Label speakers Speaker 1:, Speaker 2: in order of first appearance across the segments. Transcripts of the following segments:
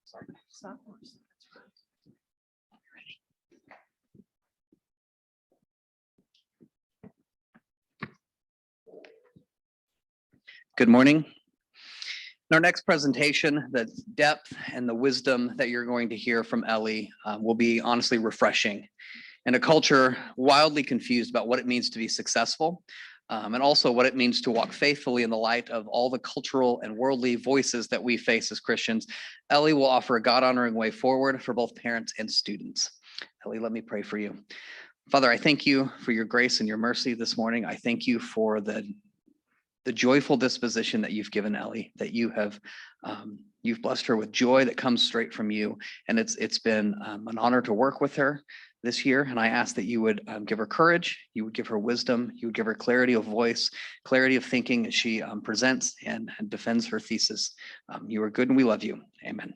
Speaker 1: Sophomores.
Speaker 2: Good morning. In our next presentation, the depth and the wisdom that you're going to hear from Ellie will be honestly refreshing. In a culture wildly confused about what it means to be successful, and also what it means to walk faithfully in the light of all the cultural and worldly voices that we face as Christians, Ellie will offer a God-honoring way forward for both parents and students. Ellie, let me pray for you. Father, I thank you for your grace and your mercy this morning. I thank you for the joyful disposition that you've given Ellie, that you've blessed her with joy that comes straight from you. And it's been an honor to work with her this year. And I ask that you would give her courage, you would give her wisdom, you would give her clarity of voice, clarity of thinking as she presents and defends her thesis. You are good and we love you. Amen.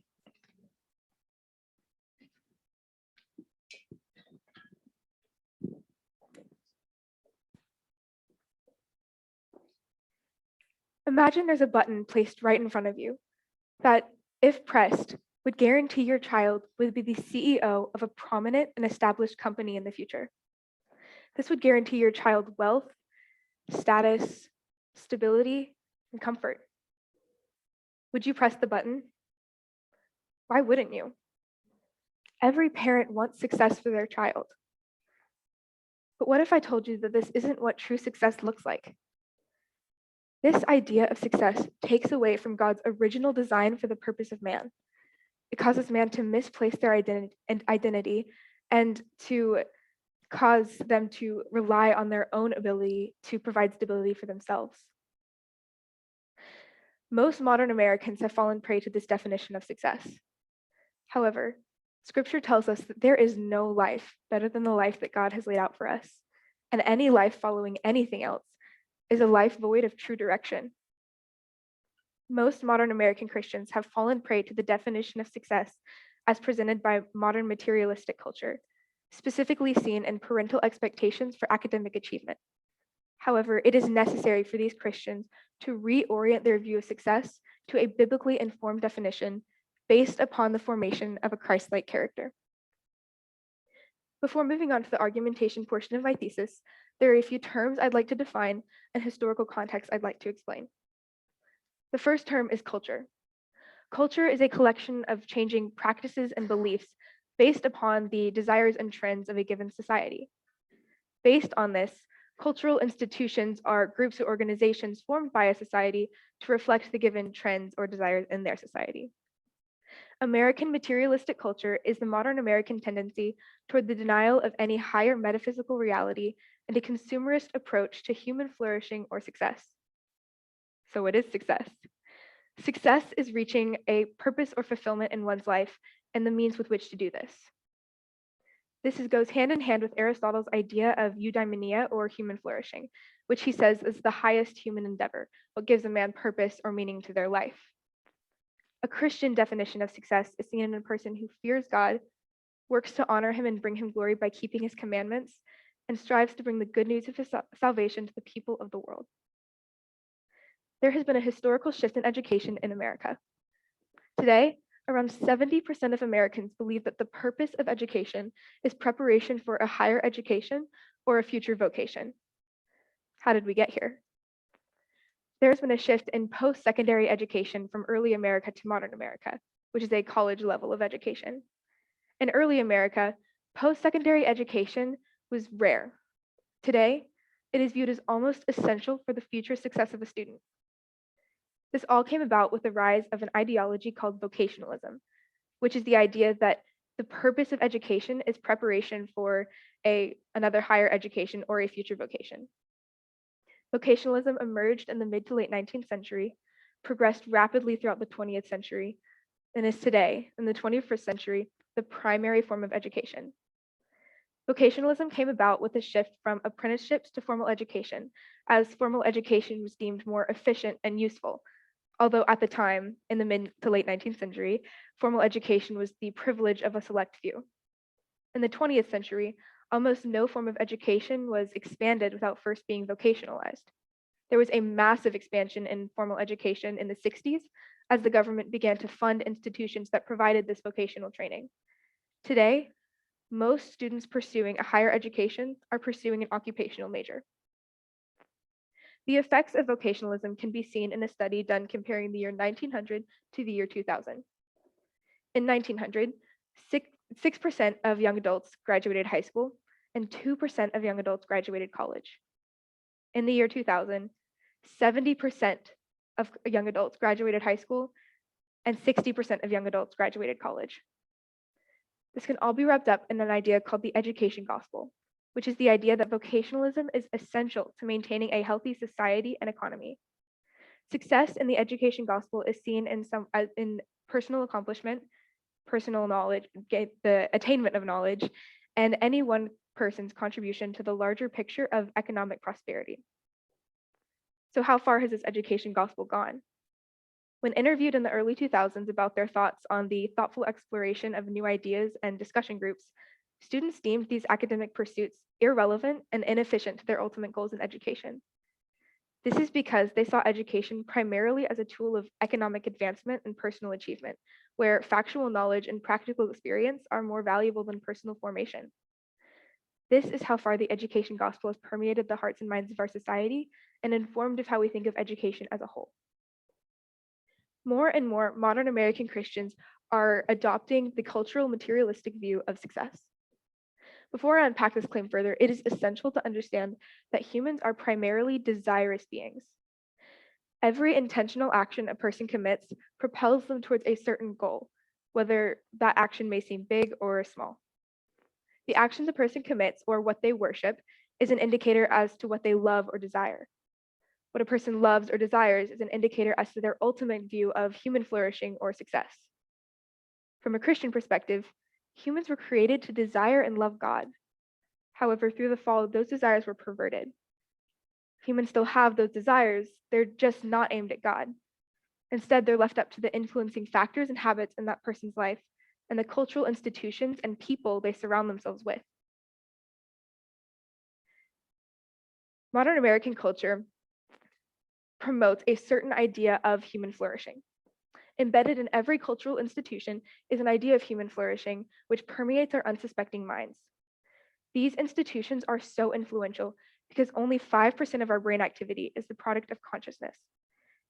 Speaker 3: Imagine there's a button placed right in front of you that, if pressed, would guarantee your child would be the CEO of a prominent and established company in the future. This would guarantee your child wealth, status, stability, and comfort. Would you press the button? Why wouldn't you? Every parent wants success for their child. But what if I told you that this isn't what true success looks like? This idea of success takes away from God's original design for the purpose of man. It causes man to misplace their identity and to cause them to rely on their own ability to provide stability for themselves. Most modern Americans have fallen prey to this definition of success. However, Scripture tells us that there is no life better than the life that God has laid out for us, and any life following anything else is a life void of true direction. Most modern American Christians have fallen prey to the definition of success as presented by modern materialistic culture, specifically seen in parental expectations for academic achievement. However, it is necessary for these Christians to reorient their view of success to a biblically informed definition based upon the formation of a Christ-like character. Before moving on to the argumentation portion of my thesis, there are a few terms I'd like to define and historical context I'd like to explain. The first term is culture. Culture is a collection of changing practices and beliefs based upon the desires and trends of a given society. Based on this, cultural institutions are groups or organizations formed by a society to reflect the given trends or desires in their society. American materialistic culture is the modern American tendency toward the denial of any higher metaphysical reality and a consumerist approach to human flourishing or success. So what is success? Success is reaching a purpose or fulfillment in one's life and the means with which to do this. This goes hand in hand with Aristotle's idea of eudaimonia or human flourishing, which he says is the highest human endeavor, what gives a man purpose or meaning to their life. A Christian definition of success is seen in a person who fears God, works to honor him and bring him glory by keeping his commandments, and strives to bring the good news of his salvation to the people of the world. There has been a historical shift in education in America. Today, around 70% of Americans believe that the purpose of education is preparation for a higher education or a future vocation. How did we get here? There's been a shift in post-secondary education from early America to modern America, which is a college level of education. In early America, post-secondary education was rare. Today, it is viewed as almost essential for the future success of a student. This all came about with the rise of an ideology called vocationalism, which is the idea that the purpose of education is preparation for another higher education or a future vocation. Vocationalism emerged in the mid to late 19th century, progressed rapidly throughout the 20th century, and is today, in the 21st century, the primary form of education. Vocationalism came about with a shift from apprenticeships to formal education, as formal education was deemed more efficient and useful, although at the time, in the mid to late 19th century, formal education was the privilege of a select few. In the 20th century, almost no form of education was expanded without first being vocationalized. There was a massive expansion in formal education in the 60s as the government began to fund institutions that provided this vocational training. Today, most students pursuing a higher education are pursuing an occupational major. The effects of vocationalism can be seen in a study done comparing the year 1900 to the year 2000. In 1900, 6% of young adults graduated high school and 2% of young adults graduated college. In the year 2000, 70% of young adults graduated high school and 60% of young adults graduated college. This can all be wrapped up in an idea called the education gospel, which is the idea that vocationalism is essential to maintaining a healthy society and economy. Success in the education gospel is seen in personal accomplishment, personal knowledge, the attainment of knowledge, and any one person's contribution to the larger picture of economic prosperity. So how far has this education gospel gone? When interviewed in the early 2000s about their thoughts on the thoughtful exploration of new ideas and discussion groups, students deemed these academic pursuits irrelevant and inefficient to their ultimate goals in education. This is because they saw education primarily as a tool of economic advancement and personal achievement, where factual knowledge and practical experience are more valuable than personal formation. This is how far the education gospel has permeated the hearts and minds of our society and informed of how we think of education as a whole. More and more modern American Christians are adopting the cultural materialistic view of success. Before I unpack this claim further, it is essential to understand that humans are primarily desirous beings. Every intentional action a person commits propels them towards a certain goal, whether that action may seem big or small. The actions a person commits or what they worship is an indicator as to what they love or desire. What a person loves or desires is an indicator as to their ultimate view of human flourishing or success. From a Christian perspective, humans were created to desire and love God. However, through the fall, those desires were perverted. Humans still have those desires, they're just not aimed at God. Instead, they're left up to the influencing factors and habits in that person's life and the cultural institutions and people they surround themselves with. Modern American culture promotes a certain idea of human flourishing. Embedded in every cultural institution is an idea of human flourishing, which permeates our unsuspecting minds. These institutions are so influential because only 5% of our brain activity is the product of consciousness.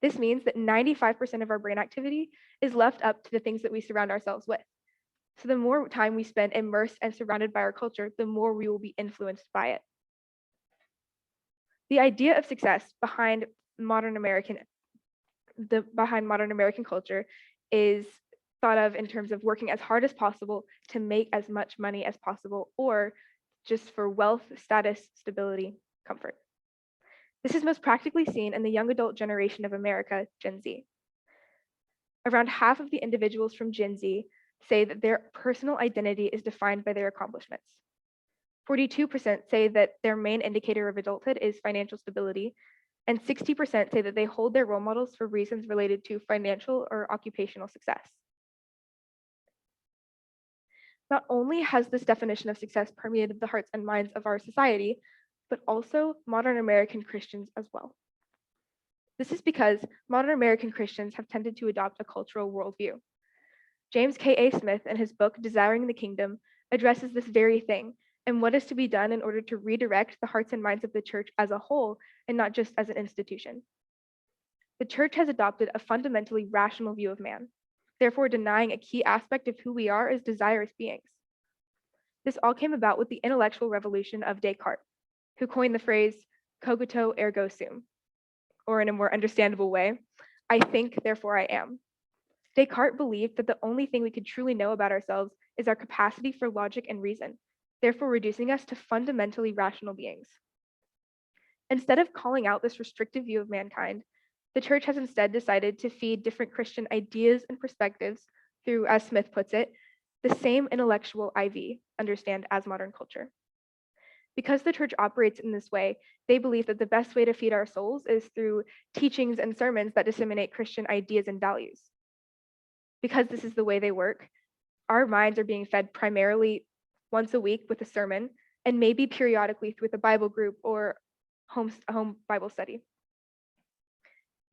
Speaker 3: This means that 95% of our brain activity is left up to the things that we surround ourselves with. So the more time we spend immersed and surrounded by our culture, the more we will be influenced by it. The idea of success behind modern American culture is thought of in terms of working as hard as possible to make as much money as possible, or just for wealth, status, stability, comfort. This is most practically seen in the young adult generation of America, Gen Z. Around half of the individuals from Gen Z say that their personal identity is defined by their accomplishments. 42% say that their main indicator of adulthood is financial stability, and 60% say that they hold their role models for reasons related to financial or occupational success. Not only has this definition of success permeated the hearts and minds of our society, but also modern American Christians as well. This is because modern American Christians have tended to adopt a cultural worldview. James K.A. Smith, in his book, Desiring the Kingdom, addresses this very thing and what is to be done in order to redirect the hearts and minds of the church as a whole and not just as an institution. The church has adopted a fundamentally rational view of man, therefore denying a key aspect of who we are as desirous beings. This all came about with the intellectual revolution of Descartes, who coined the phrase cogito ergo sum, or in a more understandable way, I think, therefore I am. Descartes believed that the only thing we could truly know about ourselves is our capacity for logic and reason, therefore reducing us to fundamentally rational beings. Instead of calling out this restrictive view of mankind, the church has instead decided to feed different Christian ideas and perspectives through, as Smith puts it, the same intellectual IV, understand as modern culture. Because the church operates in this way, they believe that the best way to feed our souls is through teachings and sermons that disseminate Christian ideas and values. Because this is the way they work, our minds are being fed primarily once a week with a sermon, and maybe periodically with a Bible group or home Bible study.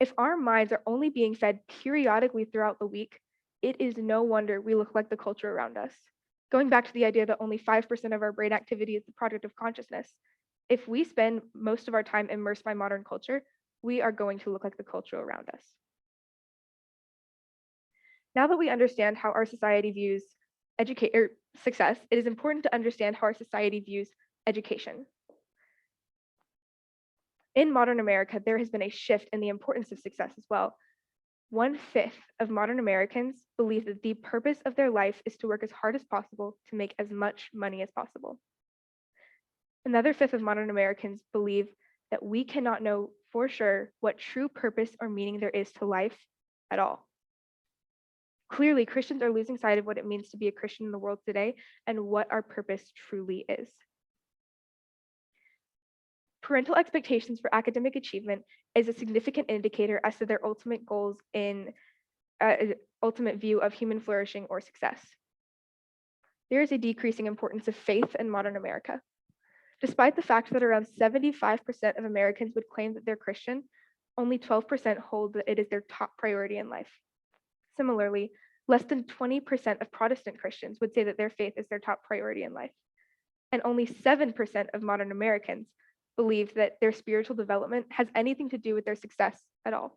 Speaker 3: If our minds are only being fed periodically throughout the week, it is no wonder we look like the culture around us. Going back to the idea that only 5% of our brain activity is the product of consciousness, if we spend most of our time immersed by modern culture, we are going to look like the culture around us. Now that we understand how our society views success, it is important to understand how our society views education. In modern America, there has been a shift in the importance of success as well. 1/5 of modern Americans believe that the purpose of their life is to work as hard as possible to make as much money as possible. Another 1/5 of modern Americans believe that we cannot know for sure what true purpose or meaning there is to life at all. Clearly, Christians are losing sight of what it means to be a Christian in the world today and what our purpose truly is. Parental expectations for academic achievement is a significant indicator as to their ultimate goals in ultimate view of human flourishing or success. There is a decreasing importance of faith in modern America. Despite the fact that around 75% of Americans would claim that they're Christian, only 12% hold that it is their top priority in life. Similarly, less than 20% of Protestant Christians would say that their faith is their top priority in life. And only 7% of modern Americans believe that their spiritual development has anything to do with their success at all.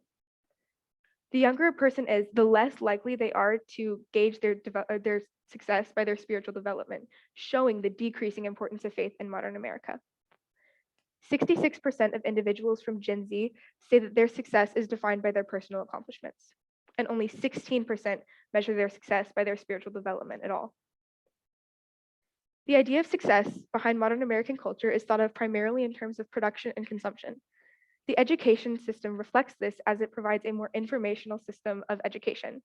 Speaker 3: The younger a person is, the less likely they are to gauge their success by their spiritual development, showing the decreasing importance of faith in modern America. 66% of individuals from Gen Z say that their success is defined by their personal accomplishments, and only 16% measure their success by their spiritual development at all. The idea of success behind modern American culture is thought of primarily in terms of production and consumption. The education system reflects this as it provides a more informational system of education.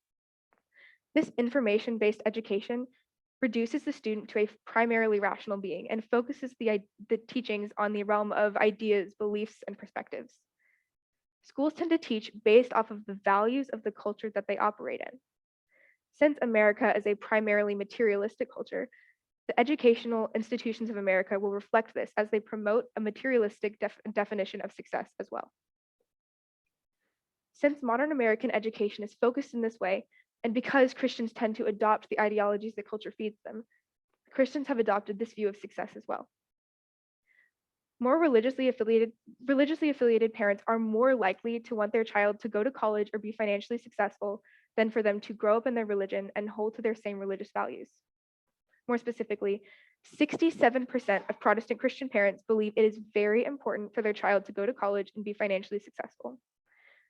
Speaker 3: This information-based education reduces the student to a primarily rational being and focuses the teachings on the realm of ideas, beliefs, and perspectives. Schools tend to teach based off of the values of the culture that they operate in. Since America is a primarily materialistic culture, the educational institutions of America will reflect this as they promote a materialistic definition of success as well. Since modern American education is focused in this way, and because Christians tend to adopt the ideologies that culture feeds them, Christians have adopted this view of success as well. More religiously affiliated parents are more likely to want their child to go to college or be financially successful than for them to grow up in their religion and hold to their same religious values. More specifically, 67% of Protestant Christian parents believe it is very important for their child to go to college and be financially successful.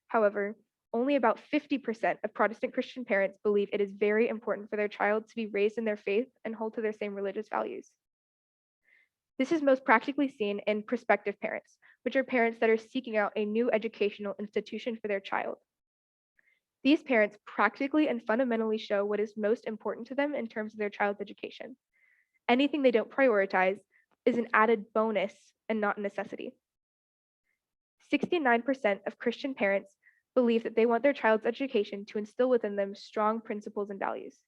Speaker 3: However, only about 50% of Protestant Christian parents believe it is very important for their child to be raised in their faith and hold to their same religious values. This is most practically seen in prospective parents, which are parents that are seeking out a new educational institution for their child. These parents practically and fundamentally show what is most important to them in terms of their child's education. Anything they don't prioritize is an added bonus and not a necessity. 69% of Christian parents believe that they want their child's education to instill within them strong principles and values.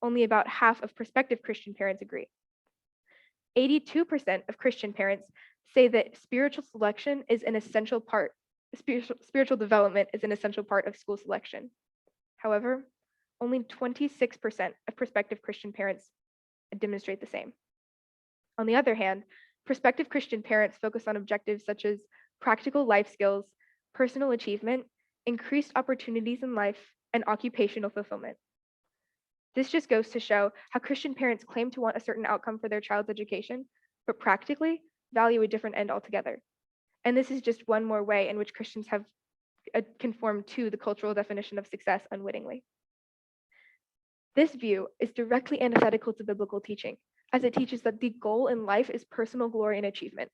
Speaker 3: Only about half of prospective Christian parents agree. 82% of Christian parents say that spiritual development is an essential part of school selection. However, only 26% of prospective Christian parents demonstrate the same. On the other hand, prospective Christian parents focus on objectives such as practical life skills, personal achievement, increased opportunities in life, and occupational fulfillment. This just goes to show how Christian parents claim to want a certain outcome for their child's education, but practically value a different end altogether. And this is just one more way in which Christians have conformed to the cultural definition of success unwittingly. This view is directly antithetical to biblical teaching, as it teaches that the goal in life is personal glory and achievement,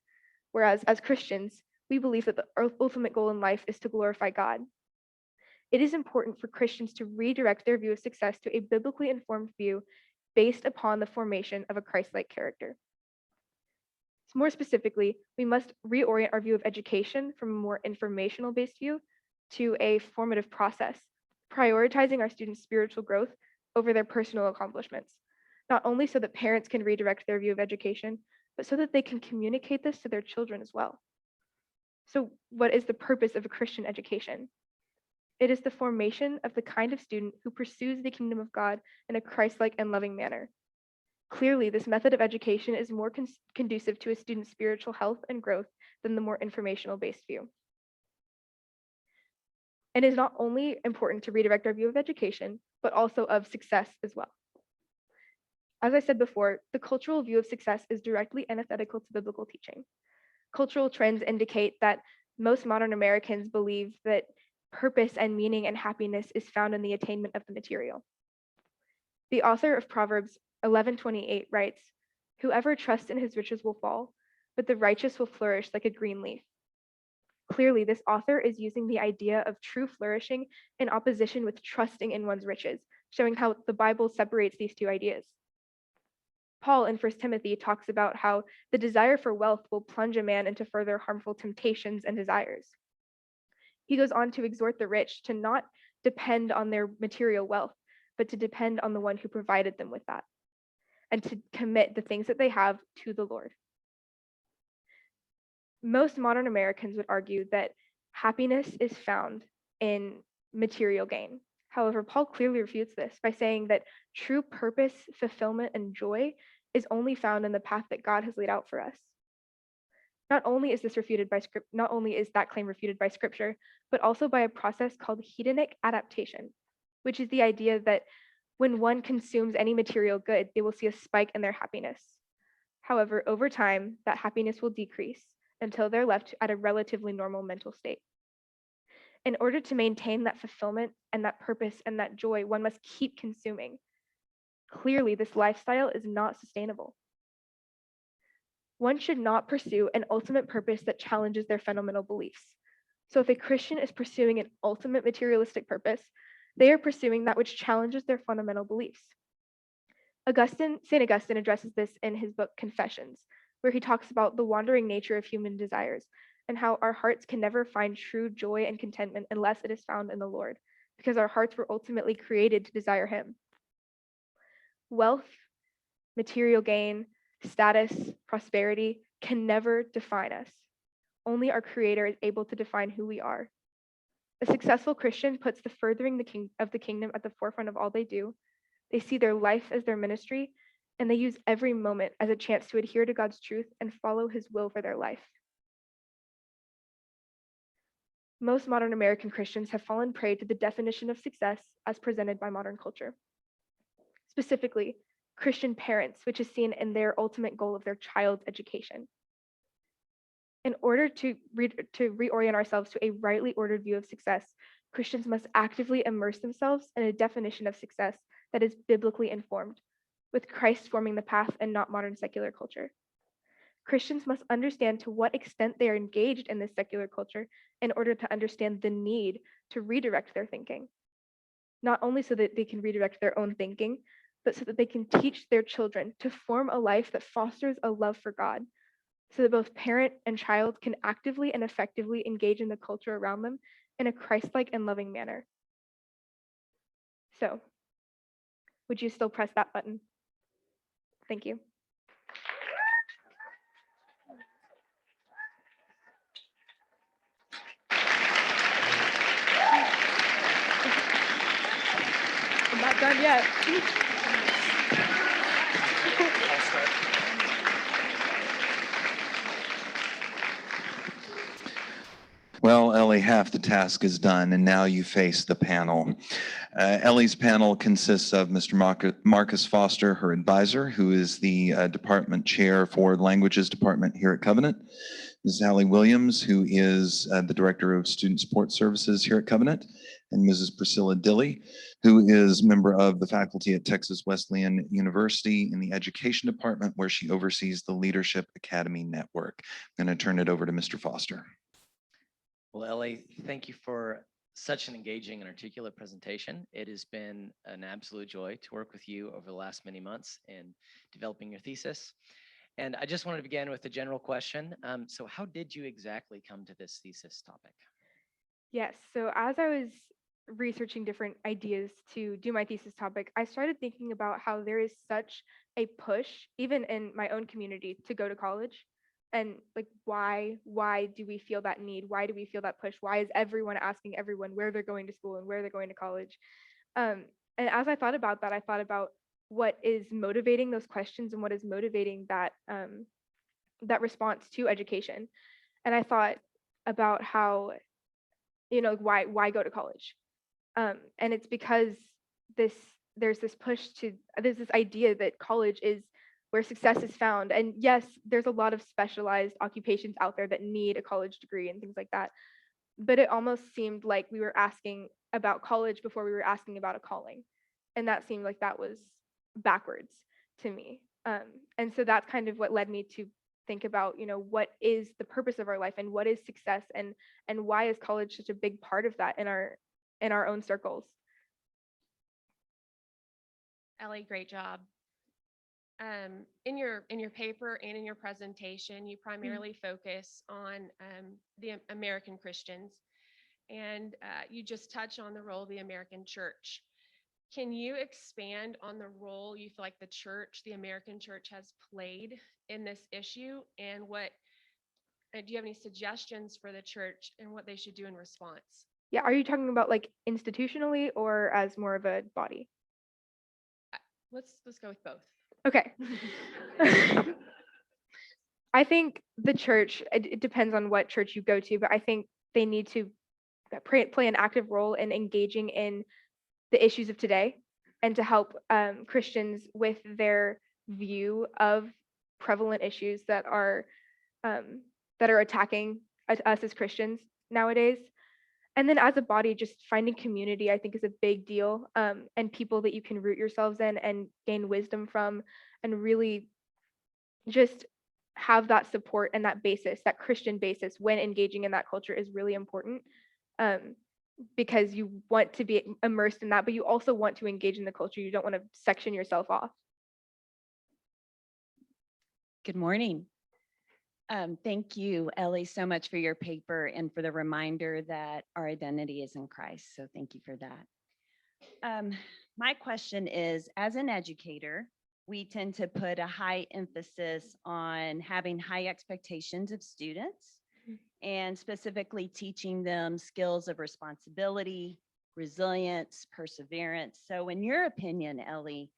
Speaker 3: whereas as Christians, we believe that the ultimate goal in life is to glorify God. It is important for Christians to redirect their view of success to a biblically informed view based upon the formation of a Christ-like character. So more specifically, we must reorient our view of education from a more informational-based view to a formative process, prioritizing our students' spiritual growth over their personal accomplishments, not only so that parents can redirect their view of education, but so that they can communicate this to their children as well. So what is the purpose of a Christian education? It is the formation of the kind of student who pursues the kingdom of God in a Christ-like and loving manner. Clearly, this method of education is more conducive to a student's spiritual health and growth than the more informational-based view. And is not only important to redirect our view of education, but also of success as well. As I said before, the cultural view of success is directly antithetical to biblical teaching. Cultural trends indicate that most modern Americans believe that purpose and meaning and happiness is found in the attainment of the material. The author of Proverbs 11:28 writes, "Whoever trusts in his riches will fall, but the righteous will flourish like a green leaf." Clearly, this author is using the idea of true flourishing in opposition with trusting in one's riches, showing how the Bible separates these two ideas. Paul in 1 Timothy talks about how the desire for wealth will plunge a man into further harmful temptations and desires. He goes on to exhort the rich to not depend on their material wealth, but to depend on the one who provided them with that, and to commit the things that they have to the Lord. Most modern Americans would argue that happiness is found in material gain. However, Paul clearly refutes this by saying that true purpose, fulfillment, and joy is only found in the path that God has laid out for us. Not only is that claim refuted by scripture, but also by a process called hedonic adaptation, which is the idea that when one consumes any material good, they will see a spike in their happiness. However, over time, that happiness will decrease until they're left at a relatively normal mental state. In order to maintain that fulfillment and that purpose and that joy, one must keep consuming. Clearly, this lifestyle is not sustainable. One should not pursue an ultimate purpose that challenges their fundamental beliefs. So if a Christian is pursuing an ultimate materialistic purpose, they are pursuing that which challenges their fundamental beliefs. St. Augustine addresses this in his book Confessions, where he talks about the wandering nature of human desires and how our hearts can never find true joy and contentment unless it is found in the Lord, because our hearts were ultimately created to desire him. Wealth, material gain, status, prosperity can never define us. Only our Creator is able to define who we are. A successful Christian puts the furthering of the kingdom at the forefront of all they do. They see their life as their ministry, and they use every moment as a chance to adhere to God's truth and follow his will for their life. Most modern American Christians have fallen prey to the definition of success as presented by modern culture. Specifically, Christian parents, which is seen in their ultimate goal of their child's education. In order to reorient ourselves to a rightly ordered view of success, Christians must actively immerse themselves in a definition of success that is biblically informed, with Christ forming the path and not modern secular culture. Christians must understand to what extent they are engaged in this secular culture in order to understand the need to redirect their thinking. Not only so that they can redirect their own thinking, but so that they can teach their children to form a life that fosters a love for God, so that both parent and child can actively and effectively engage in the culture around them in a Christ-like and loving manner. So, would you still press that button? Thank you. I'm not done yet.
Speaker 1: Well, Ellie, half the task is done, and now you face the panel. Ellie's panel consists of Mr. Marcus Foster, her advisor, who is the department chair for the languages department here at Covenant. Mrs. Allie Williams, who is the director of student support services here at Covenant, and Mrs. Priscilla Dilley, who is member of the faculty at Texas Wesleyan University in the education department, where she oversees the Leadership Academy Network. I'm going to turn it over to Mr. Foster.
Speaker 4: Well, Ellie, thank you for such an engaging and articulate presentation. It has been an absolute joy to work with you over the last many months in developing your thesis. And I just wanted to begin with a general question. So how did you exactly come to this thesis topic?
Speaker 3: Yes, so as I was researching different ideas to do my thesis topic, I started thinking about how there is such a push, even in my own community, to go to college. and like why do we feel that need? Why do we feel that push? Why is everyone asking everyone where they're going to school and where they're going to college? And as I thought about that, I thought about what is motivating those questions and what is motivating that that response to education. And I thought about how, why go to college? And it's because this there's this push to there's this idea that college is where success is found. And yes, there's a lot of specialized occupations out there that need a college degree and things like that. But it almost seemed like we were asking about college before we were asking about a calling. And that seemed like that was backwards to me. And so that's kind of what led me to think about, what is the purpose of our life and what is success, and why is college such a big part of that in our own circles.
Speaker 5: Ellie, great job. In your paper and in your presentation, you primarily focus on the American Christians, and you just touch on the role of the American church. Can you expand on the role you feel like the church, the American church, has played in this issue, and what do you have any suggestions for the church and what they should do in response?
Speaker 3: Yeah, are you talking about like institutionally or as more of a body?
Speaker 5: Let's go with both.
Speaker 3: Okay. I think the church, it depends on what church you go to, but I think they need to play an active role in engaging in the issues of today and to help Christians with their view of prevalent issues that are attacking us as Christians nowadays. And then as a body, just finding community, I think, is a big deal, and people that you can root yourselves in and gain wisdom from, and really just have that support and that basis, that Christian basis when engaging in that culture is really important, because you want to be immersed in that, but you also want to engage in the culture. You don't want to section yourself off.
Speaker 6: Good morning. Thank you, Ellie, so much for your paper and for the reminder that our identity is in Christ. So thank you for that. My question is, as an educator, we tend to put a high emphasis on having high expectations of students and specifically teaching them skills of responsibility, resilience, perseverance. So in your opinion, Ellie,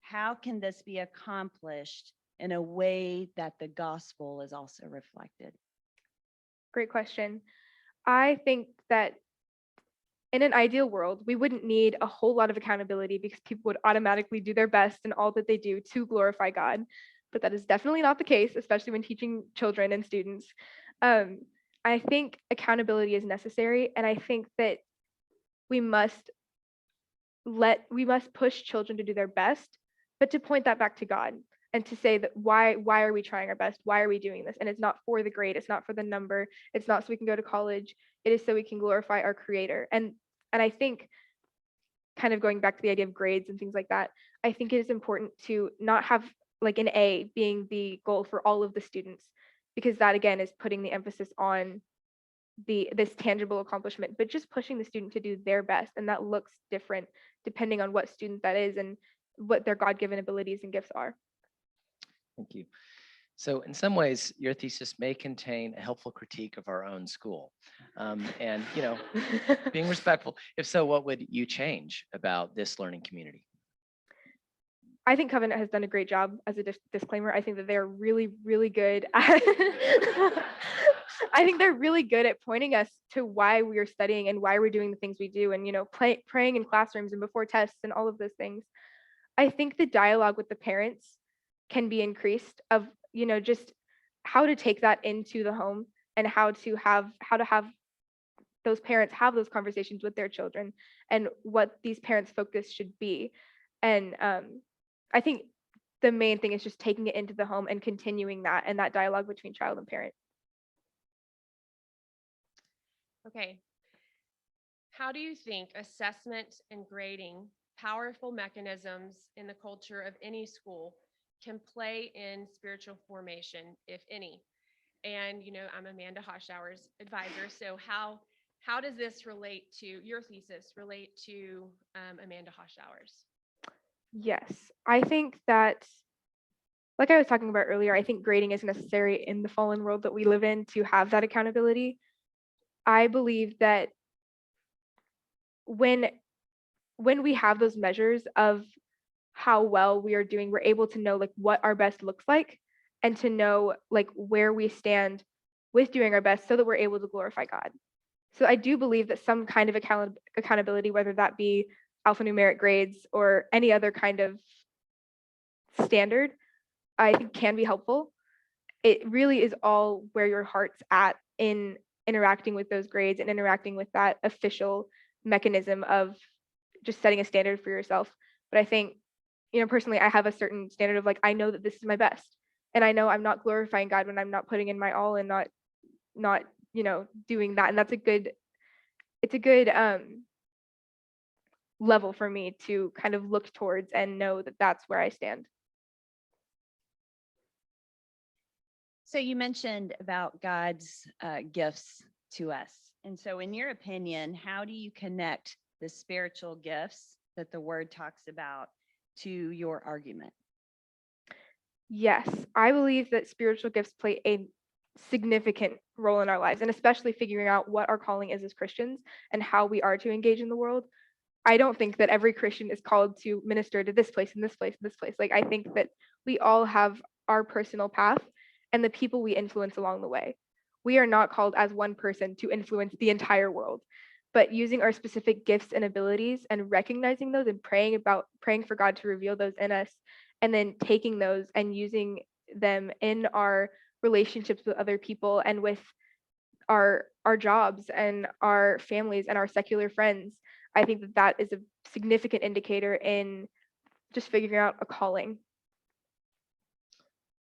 Speaker 6: how can this be accomplished in a way that the gospel is also reflected?
Speaker 3: Great question. I think that in an ideal world, we wouldn't need a whole lot of accountability because people would automatically do their best in all that they do to glorify God. But that is definitely not the case, especially when teaching children and students. I think accountability is necessary, and I think that we must push children to do their best, but to point that back to God and to say that why are we trying our best? Why are we doing this? And it's not for the grade, it's not for the number, it's not so we can go to college, it is so we can glorify our Creator. And I think, kind of going back to the idea of grades and things like that, I think it is important to not have like an A being the goal for all of the students, because that again is putting the emphasis on this tangible accomplishment, but just pushing the student to do their best. And that looks different depending on what student that is and what their God-given abilities and gifts are.
Speaker 4: Thank you. So in some ways, your thesis may contain a helpful critique of our own school. And, being respectful. If so, what would you change about this learning community?
Speaker 3: I think Covenant has done a great job as a disclaimer. I think that they're really, really good at I think they're really good at pointing us to why we are studying and why we're doing the things we do, and praying in classrooms and before tests and all of those things. I think the dialogue with the parents can be increased of, just how to take that into the home and how to have those parents have those conversations with their children and what these parents' focus should be. And I think the main thing is just taking it into the home and continuing that and that dialogue between child and parent.
Speaker 5: Okay. How do you think assessment and grading, powerful mechanisms in the culture of any school, can play in spiritual formation, if any? And, I'm Amanda Hoshauer's advisor. So how does this relate to your thesis, relate to Amanda Hoshauer's?
Speaker 3: Yes, I think that like I was talking about earlier, I think grading is necessary in the fallen world that we live in to have that accountability. I believe that when we have those measures of how well we are doing, we're able to know like what our best looks like and to know like where we stand with doing our best so that we're able to glorify God. So I do believe that some kind of accountability, whether that be alphanumeric grades or any other kind of standard, I think can be helpful. It really is all where your heart's at in interacting with those grades and interacting with that official mechanism of just setting a standard for yourself. But I think, personally, I have a certain standard of like, I know that this is my best. And I know I'm not glorifying God when I'm not putting in my all and not doing that. And it's a good level for me to kind of look towards and know that that's where I stand.
Speaker 6: So you mentioned about God's gifts to us. And so in your opinion, how do you connect the spiritual gifts that the word talks about to your argument?
Speaker 3: Yes, I believe that spiritual gifts play a significant role in our lives, and especially figuring out what our calling is as Christians and how we are to engage in the world. I don't think that every Christian is called to minister to this place and this place and this place. Like, I think that we all have our personal path and the people we influence along the way. We are not called as one person to influence the entire world, but using our specific gifts and abilities and recognizing those and praying for God to reveal those in us, and then taking those and using them in our relationships with other people and with our jobs and our families and our secular friends. I think that that is a significant indicator in just figuring out a calling.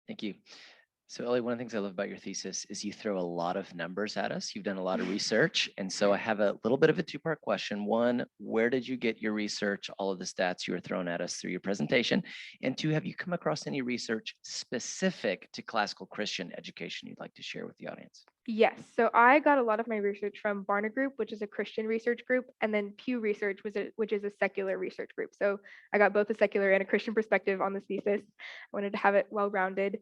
Speaker 4: Thank you. So Ellie, one of the things I love about your thesis is you throw a lot of numbers at us. You've done a lot of research. And so I have a little bit of a two-part question. One, where did you get your research, all of the stats you were throwing at us through your presentation? And two, have you come across any research specific to classical Christian education you'd like to share with the audience?
Speaker 3: Yes, so I got a lot of my research from Barna Group, which is a Christian research group, and then Pew Research, which is a secular research group. So I got both a secular and a Christian perspective on this thesis. I wanted to have it well-rounded.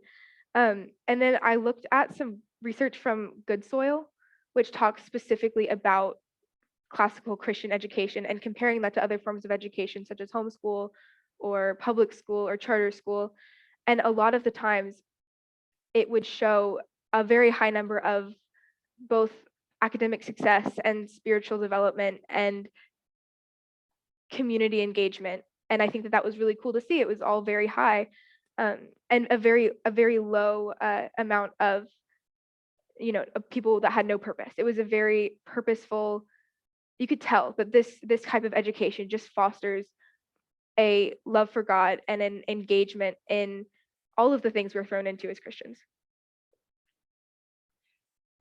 Speaker 3: And then I looked at some research from Good Soil, which talks specifically about classical Christian education and comparing that to other forms of education, such as homeschool or public school or charter school. And a lot of the times it would show a very high number of both academic success and spiritual development and community engagement. And I think that that was really cool to see. It was all very high. And a very low amount of of people that had no purpose. It was a very purposeful. You could tell that this type of education just fosters a love for God and an engagement in all of the things we're thrown into as Christians.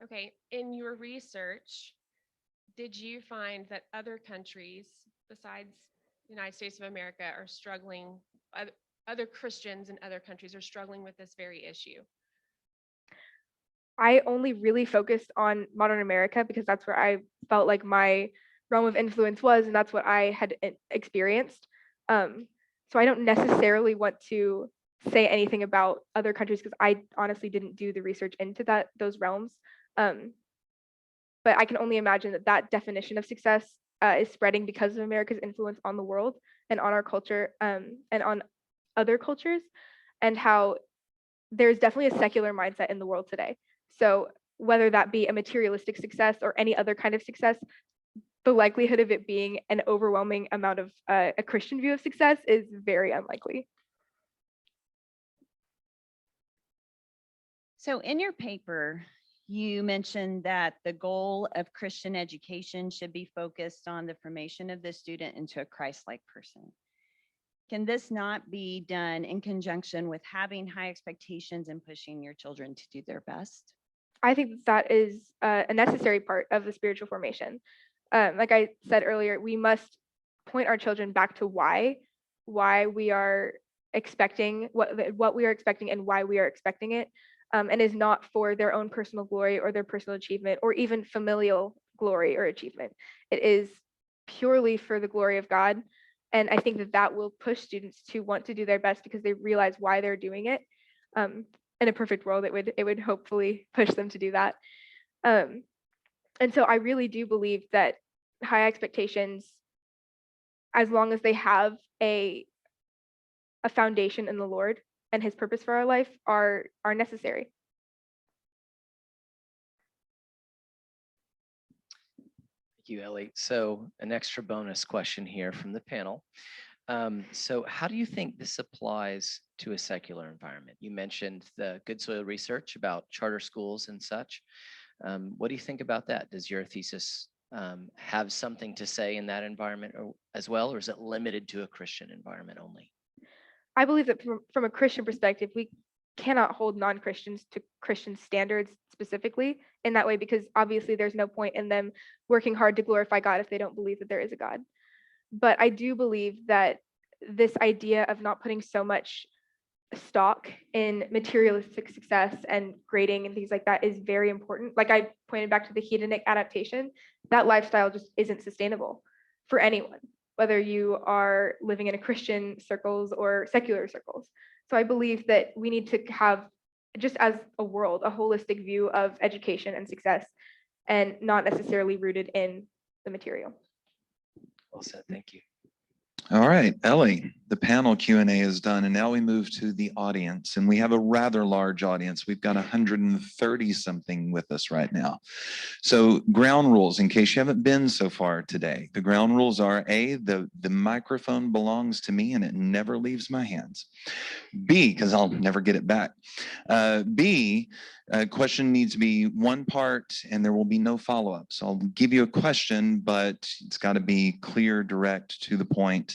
Speaker 5: Okay, in your research, did you find that other countries besides the United States of America are struggling, other Christians in other countries are struggling with this very issue?
Speaker 3: I only really focused on modern America because that's where I felt like my realm of influence was, and that's what I had experienced. So I don't necessarily want to say anything about other countries because I honestly didn't do the research into those realms. But I can only imagine that that definition of success is spreading because of America's influence on the world and on our culture and on other cultures, and how there's definitely a secular mindset in the world today. So whether that be a materialistic success or any other kind of success, the likelihood of it being an overwhelming amount of a Christian view of success is very unlikely.
Speaker 6: So in your paper, you mentioned that the goal of Christian education should be focused on the formation of the student into a Christ-like person. Can this not be done in conjunction with having high expectations and pushing your children to do their best?
Speaker 3: I think that is a necessary part of the spiritual formation. Like I said earlier, we must point our children back to why we are expecting what we are expecting and why we are expecting it, and is not for their own personal glory or their personal achievement or even familial glory or achievement. It is purely for the glory of God. And I think that that will push students to want to do their best because they realize why they're doing it. In a perfect world, it would hopefully push them to do that. And so I really do believe that high expectations, as long as they have a foundation in the Lord and his purpose for our life, are necessary.
Speaker 4: Thank you, Ellie. So an extra bonus question here from the panel. So how do you think this applies to a secular environment? You mentioned the good soil research about charter schools and such. What do you think about that? Does your thesis have something to say in that environment as well, or is it limited to a Christian environment only?
Speaker 3: I believe that from a Christian perspective, we cannot hold non-Christians to Christian standards specifically in that way, because obviously there's no point in them working hard to glorify God if they don't believe that there is a God. But I do believe that this idea of not putting so much stock in materialistic success and grading and things like that is very important. Like I pointed back to the hedonic adaptation, that lifestyle just isn't sustainable for anyone, whether you are living in a Christian circles or secular circles. So I believe that we need to have, just as a world, a holistic view of education and success, and not necessarily rooted in the material.
Speaker 4: Well said, thank you.
Speaker 1: All right, Ellie, the panel Q&A is done, and now we move to the audience, and we have a rather large audience. We've got 130 something with us right now. So ground rules, in case you haven't been so far today, the ground rules are A, the microphone belongs to me and it never leaves my hands. B, because I'll never get it back. B, question needs to be one part and there will be no follow-up. So I'll give you a question, but it's got to be clear, direct, to the point,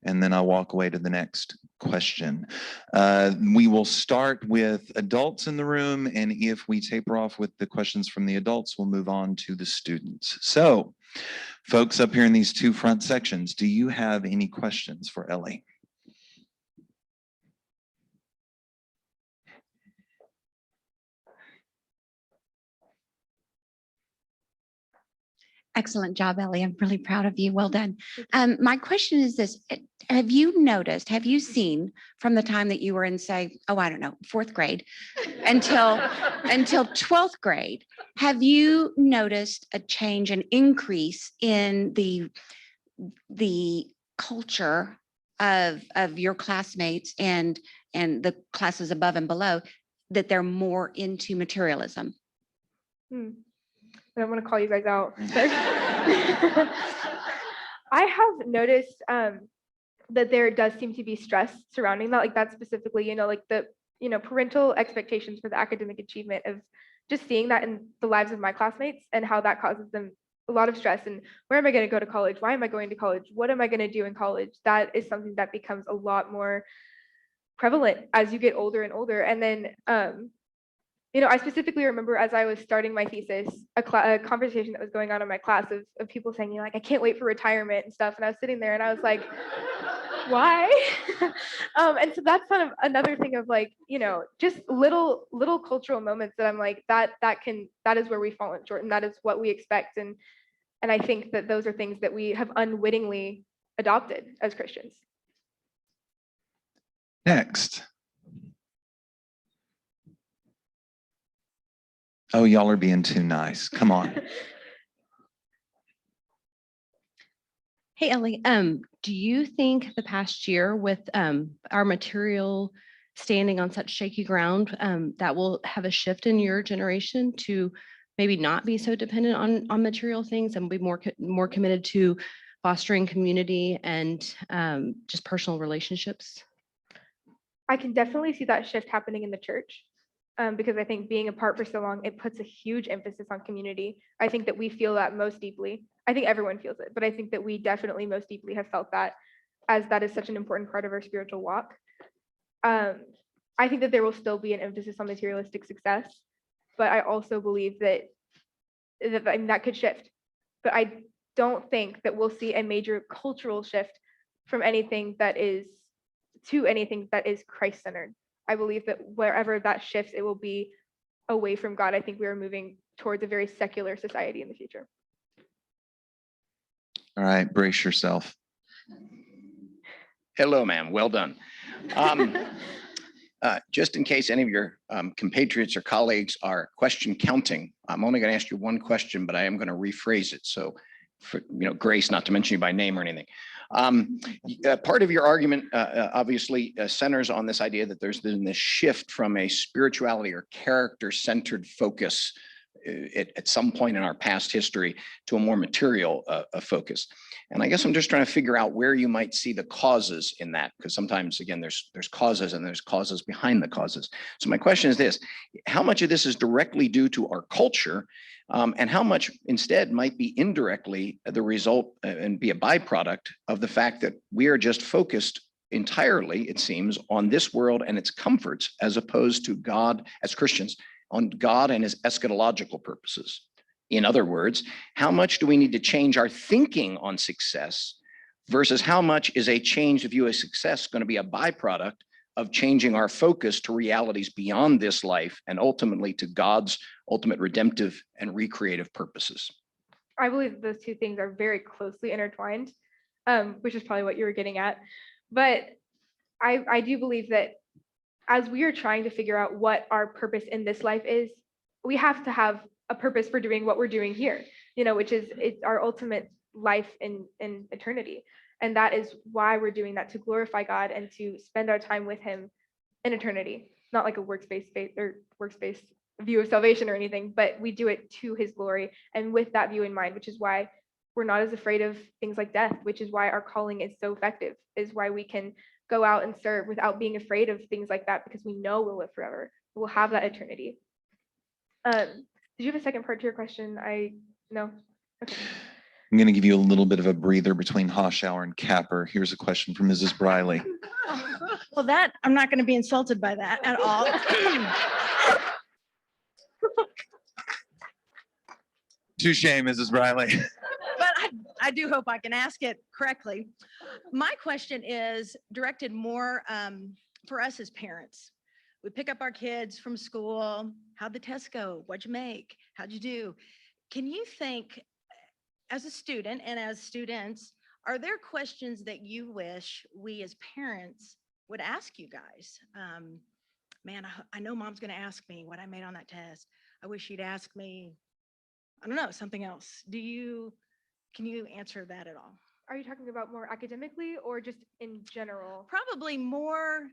Speaker 1: and then I'll walk away to the next question. We will start with adults in the room, and if we taper off with the questions from the adults, we'll move on to the students. So folks up here in these two front sections, do you have any questions for Ellie?
Speaker 7: Excellent job, Ellie. I'm really proud of you. Well done. My question is this. Have you noticed, have you seen from the time that you were in, say, oh, I don't know, 4th grade until 12th grade, have you noticed a change, an increase in the culture of your classmates and the classes above and below, that they're more into materialism?
Speaker 3: I don't want to call you guys out. I have noticed that there does seem to be stress surrounding that. Like that specifically, like the, parental expectations for the academic achievement of just seeing that in the lives of my classmates and how that causes them a lot of stress. And where am I going to go to college? Why am I going to college? What am I going to do in college? That is something that becomes a lot more prevalent as you get older and older. And then, I specifically remember as I was starting my thesis, a conversation that was going on in my class of people saying, I can't wait for retirement and stuff. And I was sitting there and I was like, why? And so that's kind of another thing of like, just little cultural moments that I'm like, that is where we've fallen short, and that is what we expect. And I think that those are things that we have unwittingly adopted as Christians.
Speaker 1: Next. Oh, y'all are being too nice. Come on.
Speaker 8: Hey, Ellie, do you think the past year with our material standing on such shaky ground, that will have a shift in your generation to maybe not be so dependent on material things and be more committed to fostering community and just personal relationships?
Speaker 3: I can definitely see that shift happening in the church. Because I think being apart for so long, it puts a huge emphasis on community. I think that we feel that most deeply. I think everyone feels it, but I think that we definitely most deeply have felt that, as that is such an important part of our spiritual walk. I think that there will still be an emphasis on materialistic success, but I also believe that could shift. But I don't think that we'll see a major cultural shift from anything that is Christ-centered. I believe that wherever that shifts, it will be away from God. I think we are moving towards a very secular society in the future.
Speaker 1: All right, brace yourself.
Speaker 9: Hello, ma'am. Well done. Just in case any of your compatriots or colleagues are question counting, I'm only going to ask you one question, but I am going to rephrase it. So, for, Grace, not to mention you by name or anything. Part of your argument obviously centers on this idea that there's been this shift from a spirituality or character-centered focus at some point in our past history to a more material focus. And I guess I'm just trying to figure out where you might see the causes in that, because sometimes, again, there's causes and there's causes behind the causes. So my question is this: how much of this is directly due to our culture, and how much instead might be indirectly the result and be a byproduct of the fact that we are just focused entirely, it seems, on this world and its comforts, as opposed to God, as Christians, on God and his eschatological purposes? In other words, how much do we need to change our thinking on success versus how much is a changed view of success going to be a byproduct of changing our focus to realities beyond this life and ultimately to God's ultimate redemptive and recreative purposes?
Speaker 3: I believe those two things are very closely intertwined, which is probably what you were getting at. But I do believe that as we are trying to figure out what our purpose in this life is, we have to have a purpose for doing what we're doing here, which is it's our ultimate life in eternity. And that is why we're doing that, to glorify God and to spend our time with him in eternity. Not like a workspace view of salvation or anything, but we do it to his glory and with that view in mind, which is why we're not as afraid of things like death, which is why our calling is so effective, is why we can go out and serve without being afraid of things like that, because we know we'll live forever. We'll have that eternity. Did you have a second part to your question? No? Okay.
Speaker 1: I'm going to give you a little bit of a breather between Hochschauer and Capper. Here's a question from Mrs. Briley.
Speaker 10: Well, that I'm not going to be insulted by that at all.
Speaker 1: Touche, Mrs. Briley.
Speaker 10: But I do hope I can ask it correctly. My question is directed more for us as parents. We pick up our kids from school. How'd the test go? What'd you make? How'd you do? Can you think, as a student and as students, are there questions that you wish we as parents would ask you guys? Man, I know mom's going to ask me what I made on that test. I wish she'd ask me, I don't know, something else. Can you answer that at all?
Speaker 3: Are you talking about more academically or just in general?
Speaker 10: Probably more,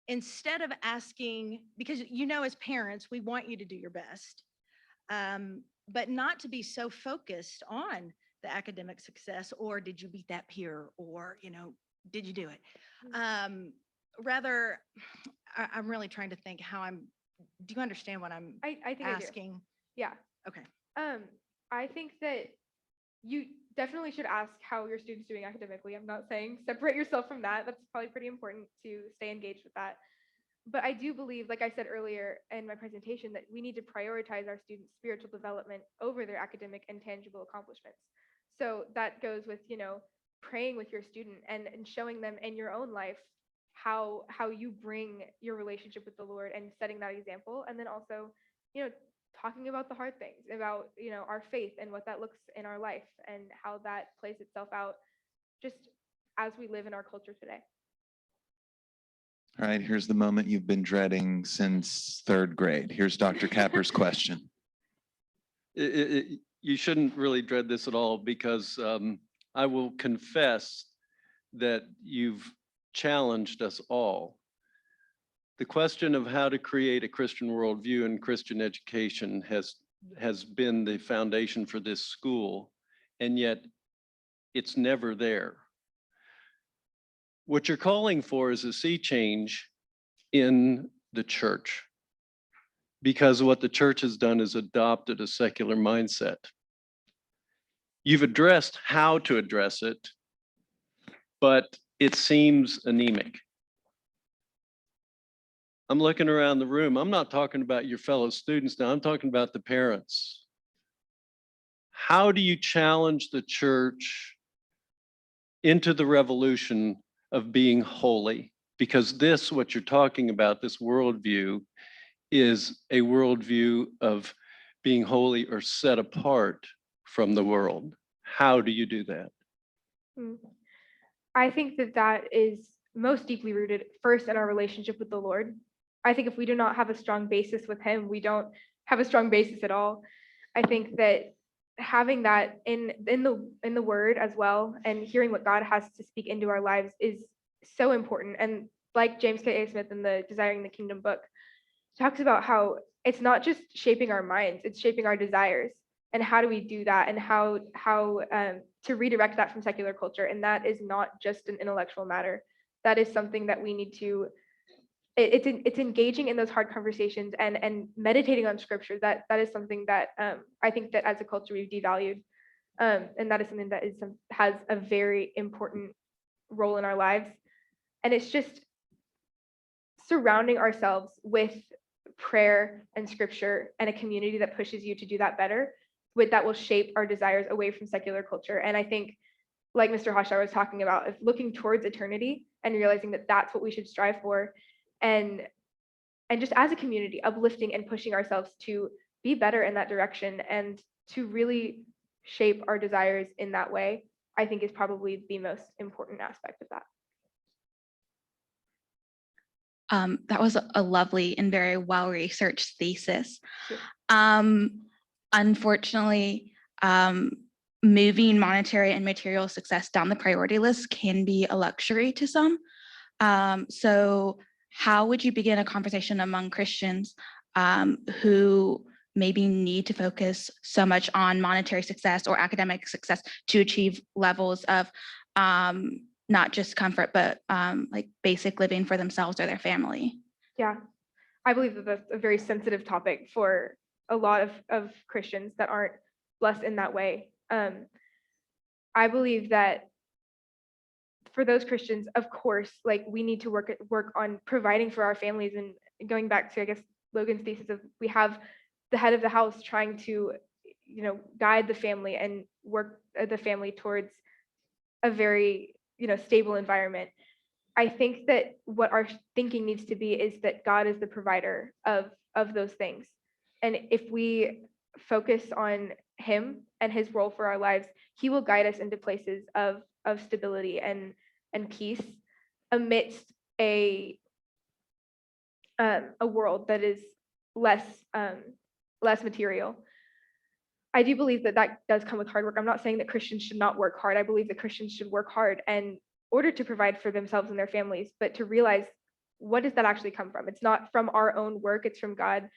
Speaker 10: instead of asking, because as parents, we want you to do your best, but not to be so focused on the academic success, or did you beat that peer, or, did you do it? Rather, I'm really trying to think do you understand what I'm
Speaker 3: I think
Speaker 10: asking?
Speaker 3: I do. Yeah.
Speaker 10: Okay.
Speaker 3: I think that you definitely should ask how your student's doing academically. I'm not saying separate yourself from that. That's probably pretty important to stay engaged with that. But I do believe, like I said earlier in my presentation, that we need to prioritize our students' spiritual development over their academic and tangible accomplishments. So that goes with, praying with your student and showing them in your own life how you bring your relationship with the Lord and setting that example. And then also, talking about the hard things, about, our faith and what that looks in our life and how that plays itself out just as we live in our culture today.
Speaker 1: All right, here's the moment you've been dreading since third grade. Here's Dr. Capper's question.
Speaker 11: You shouldn't really dread this at all, because I will confess that you've challenged us all. The question of how to create a Christian worldview and Christian education has been the foundation for this school, and yet it's never there. What you're calling for is a sea change in the church, because what the church has done is adopted a secular mindset. You've addressed how to address it, but it seems anemic. I'm looking around the room. I'm not talking about your fellow students now. I'm talking about the parents. How do you challenge the church into the revolution of being holy? Because this, what you're talking about, this worldview, is a worldview of being holy or set apart from the world. How do you do that?
Speaker 3: I think that is most deeply rooted first in our relationship with the Lord. I think if we do not have a strong basis with him, we don't have a strong basis at all. I think that having that in the word as well, and hearing what God has to speak into our lives is so important. And like James K.A. Smith in the Desiring the Kingdom book talks about how it's not just shaping our minds, it's shaping our desires. And how do we do that? And how to redirect that from secular culture. And that is not just an intellectual matter. That is something that we need to, it's engaging in those hard conversations and meditating on scripture. That is something that I think that as a culture we've devalued. And that is something that has a very important role in our lives. And it's just surrounding ourselves with prayer and scripture and a community that pushes you to do that better, that will shape our desires away from secular culture. And I think, like Mr. Hoshar was talking about, is looking towards eternity and realizing that that's what we should strive for. And just as a community, uplifting and pushing ourselves to be better in that direction and to really shape our desires in that way, I think is probably the most important aspect of that.
Speaker 12: That was a lovely and very well-researched thesis.
Speaker 3: Sure.
Speaker 12: Unfortunately, moving monetary and material success down the priority list can be a luxury to some. So how would you begin a conversation among Christians who maybe need to focus so much on monetary success or academic success to achieve levels of not just comfort, but like basic living for themselves or their family?
Speaker 3: Yeah, I believe that that's a very sensitive topic for a lot of Christians that aren't blessed in that way. I believe that for those Christians, of course, like we need to work on providing for our families, and going back to, I guess, Logan's thesis of we have the head of the house trying to, guide the family and work the family towards a very, stable environment. I think that what our thinking needs to be is that God is the provider of those things. And if we focus on him and his role for our lives, he will guide us into places of stability and peace amidst a world that is less material. I do believe that does come with hard work. I'm not saying that Christians should not work hard. I believe that Christians should work hard in order to provide for themselves and their families, but to realize, what does that actually come from? It's not from our own work, it's from God,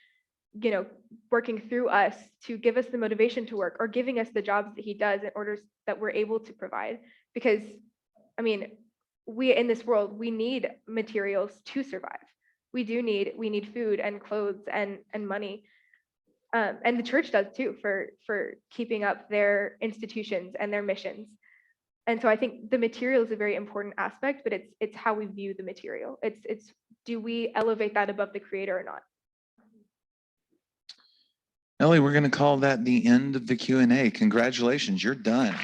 Speaker 3: working through us to give us the motivation to work, or giving us the jobs that he does in order that we're able to provide. Because, we in this world, we need materials to survive. We need food and clothes and money. And the church does too, for keeping up their institutions and their missions. And so I think the material is a very important aspect, but it's how we view the material. It's do we elevate that above the creator or not?
Speaker 1: Ellie, we're going to call that the end of the Q&A. Congratulations, you're done.